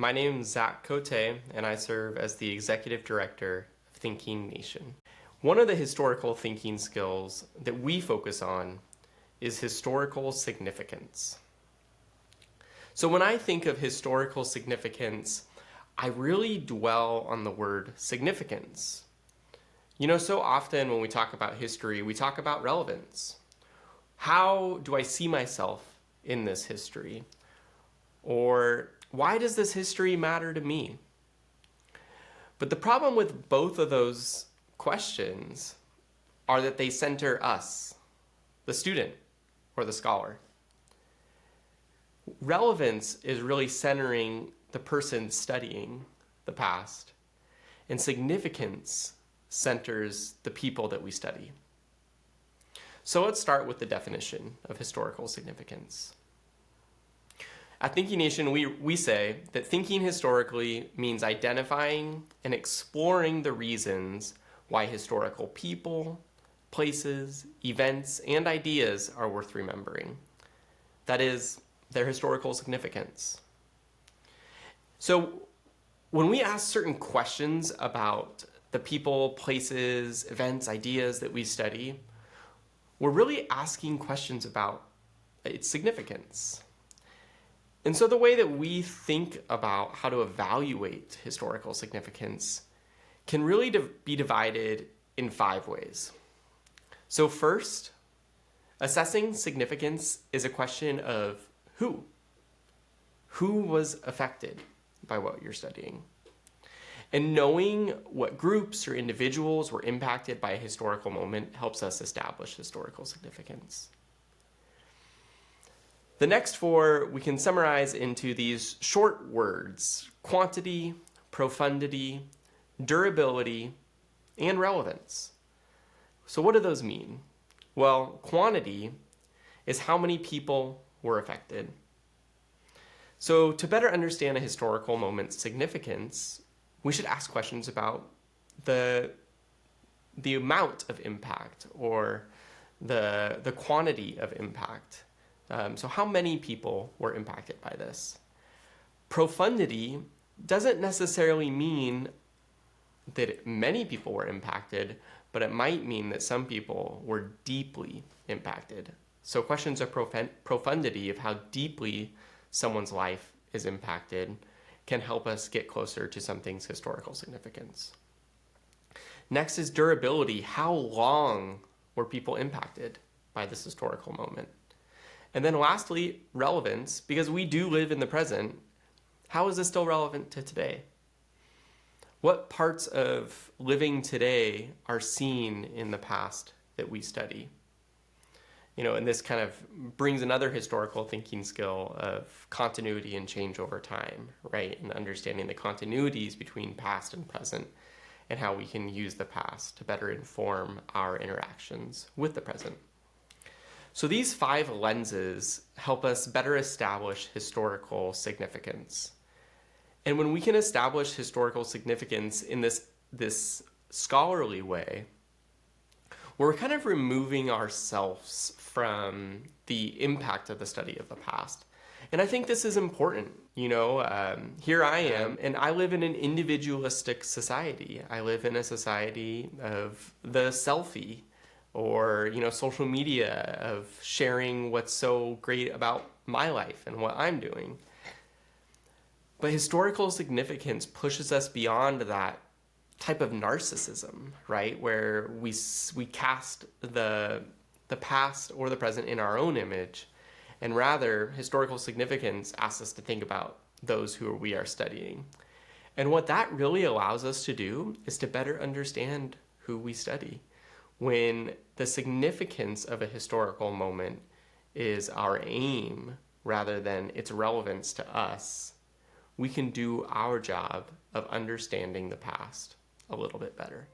My name is Zach Cote, and I serve as the Executive Director of Thinking Nation. One of the historical thinking skills that we focus on is historical significance. So when I think of historical significance, I really dwell on the word significance. So often when we talk about history, we talk about relevance. How do I see myself in this history? Or why does this history matter to me? But the problem with both of those questions are that they center us, the student or the scholar. Relevance is really centering the person studying the past, and significance centers the people that we study. So let's start with the definition of historical significance. At Thinking Nation, we say that thinking historically means identifying and exploring the reasons why historical people, places, events, and ideas are worth remembering. That is, their historical significance. So when we ask certain questions about the people, places, events, ideas that we study, we're really asking questions about its significance. And so the way that we think about how to evaluate historical significance can really be divided in 5 ways. So first, assessing significance is a question of who. Who was affected by what you're studying? And knowing what groups or individuals were impacted by a historical moment helps us establish historical significance. The next 4 we can summarize into these short words: quantity, profundity, durability, and relevance. So what do those mean? Well, quantity is how many people were affected. So to better understand a historical moment's significance, we should ask questions about the amount of impact or the quantity of impact. So how many people were impacted by this? Profundity doesn't necessarily mean that many people were impacted, but it might mean that some people were deeply impacted. So questions of profundity, of how deeply someone's life is impacted, can help us get closer to something's historical significance. Next is durability. How long were people impacted by this historical moment? And then lastly, relevance, because we do live in the present. How is this still relevant to today? What parts of living today are seen in the past that we study? And this kind of brings another historical thinking skill of continuity and change over time, right? And understanding the continuities between past and present, and how we can use the past to better inform our interactions with the present. So these 5 lenses help us better establish historical significance. And when we can establish historical significance in this scholarly way, we're kind of removing ourselves from the impact of the study of the past. And I think this is important. Here I am, and I live in an individualistic society. I live in a society of the selfie, or social media, of sharing what's so great about my life and what I'm doing. But historical significance pushes us beyond that type of narcissism, right? Where we cast the past or the present in our own image, and rather historical significance asks us to think about those who we are studying. And what that really allows us to do is to better understand who we study. When the significance of a historical moment is our aim rather than its relevance to us, we can do our job of understanding the past a little bit better.